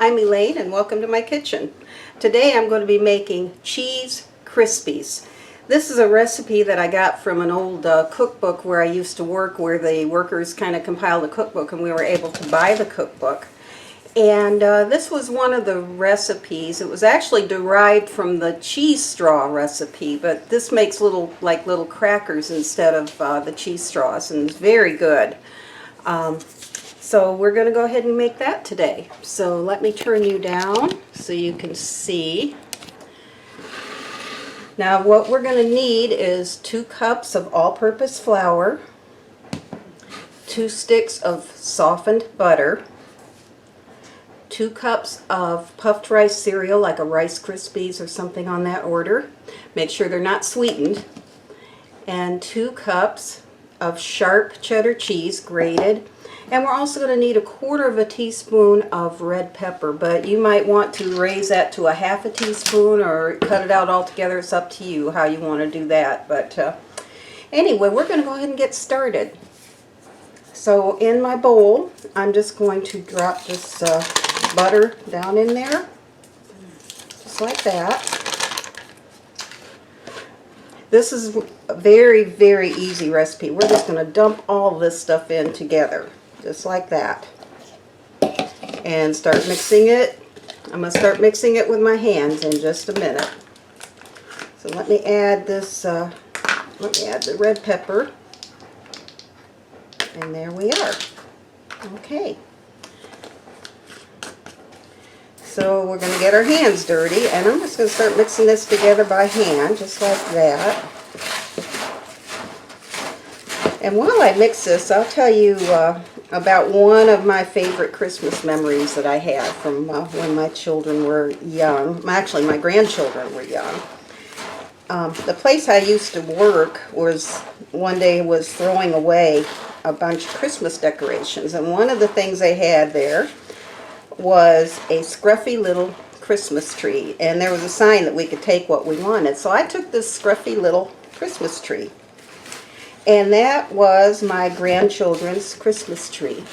I'm Elaine and welcome to my kitchen. Today I'm going to be making cheese Crispies. This is a recipe that I got from an old cookbook where I used to work, where the workers kind of compiled a cookbook and we were able to buy the cookbook. And this was one of the recipes. It was actually derived from the cheese straw recipe, but this makes little crackers instead of the cheese straws, and it's very good. So we're going to go ahead and make that today. So let me turn you down so you can see. Now what we're going to need is 2 cups of all-purpose flour, 2 sticks of softened butter, 2 cups of puffed rice cereal, like a Rice Krispies or something on that order. Make sure they're not sweetened. And 2 cups of sharp cheddar cheese, grated. And we're also going to need 1/4 teaspoon of red pepper, but you might want to raise that to 1/2 teaspoon or cut it out altogether. It's up to you how you want to do that. But anyway, we're going to go ahead and get started. So in my bowl, I'm just going to drop this butter down in there, just like that. This is a very, very easy recipe. We're just going to dump all this stuff in together, just like that, and start mixing it. I'm going to start mixing it with my hands in just a minute. So let me add this, let me add the red pepper, and there we are. Okay. So we're going to get our hands dirty, and I'm just going to start mixing this together by hand, just like that. And while I mix this, I'll tell you about one of my favorite Christmas memories that I had from when my children were young. Actually, my grandchildren were young. The place I used to work one day was throwing away a bunch of Christmas decorations, and one of the things they had there was a scruffy little Christmas tree, and there was a sign that we could take what we wanted. So I took this scruffy little Christmas tree, and that was my grandchildren's Christmas tree.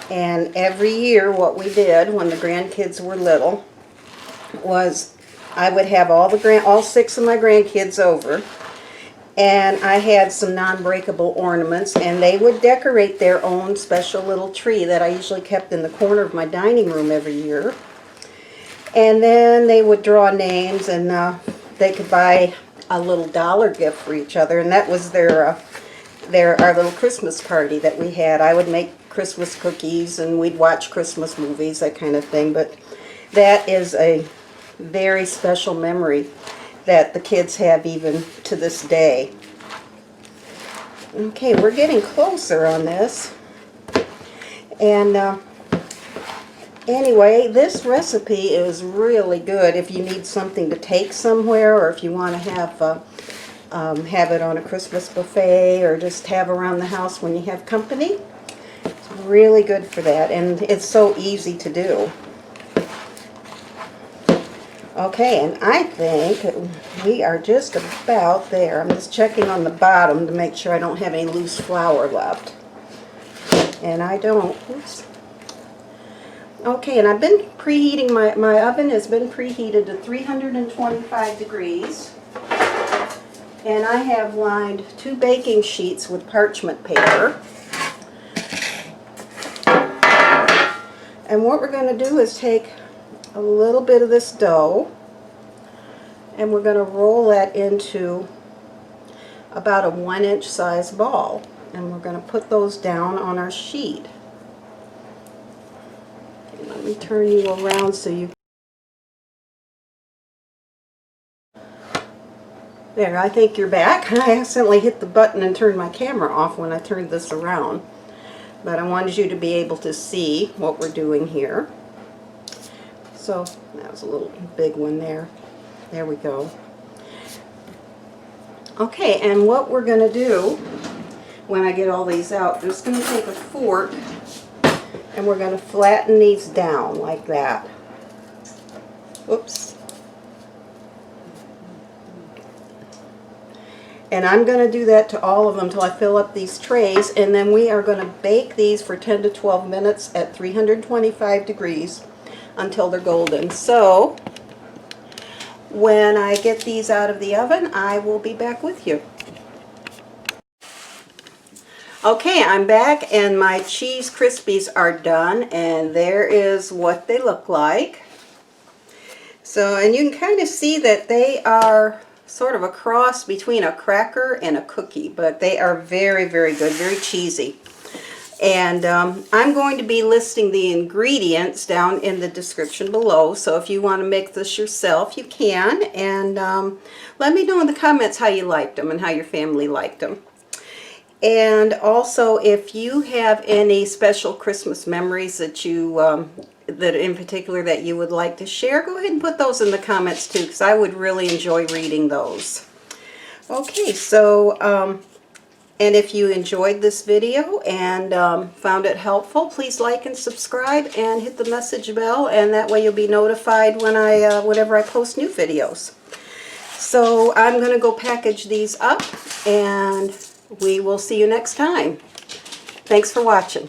And every year what we did when the grandkids were little was I would have all 6 of my grandkids over, and I had some non-breakable ornaments, and they would decorate their own special little tree that I usually kept in the corner of my dining room every year. And then they would draw names, and they could buy a little dollar gift for each other, and that was our little Christmas party that we had. I would make Christmas cookies, and we'd watch Christmas movies, that kind of thing. But that is a very special memory that the kids have even to this day. Okay, we're getting closer on this. And anyway, this recipe is really good if you need something to take somewhere, or if you want to have it on a Christmas buffet, or just have around the house when you have company. It's really good for that, and it's so easy to do. Okay, and I think we are just about there. I'm just checking on the bottom to make sure I don't have any loose flour left. And I don't. Oops. Okay, and I've been preheating, my oven has been preheated to 325 degrees. And I have lined 2 baking sheets with parchment paper. And what we're going to do is take a little bit of this dough, and we're going to roll that into about a 1-inch size ball, and we're going to put those down on our sheet. Okay, let me turn you around so you there. I think you're back. I accidentally hit the button and turned my camera off when I turned this around, but I wanted you to be able to see what we're doing here. So that was a little big one there. There we go. Okay, and what we're going to do when I get all these out, I'm just going to take a fork and we're going to flatten these down like that. Oops. And I'm going to do that to all of them until I fill up these trays, and then we are going to bake these for 10 to 12 minutes at 325 degrees until they're golden. So when I get these out of the oven, I will be back with you. Okay, I'm back and my cheese Crispies are done, and there is what they look like. So, and you can kind of see that they are sort of a cross between a cracker and a cookie, but they are very, very good, very cheesy. And I'm going to be listing the ingredients down in the description below, so if you want to make this yourself, you can. And let me know in the comments how you liked them and how your family liked them. And also, if you have any special Christmas memories that you, that in particular that you would like to share, go ahead and put those in the comments too, because I would really enjoy reading those. Okay, so, and if you enjoyed this video and found it helpful, please like and subscribe and hit the message bell, and that way you'll be notified when whenever I post new videos. So I'm going to go package these up, and we will see you next time. Thanks for watching.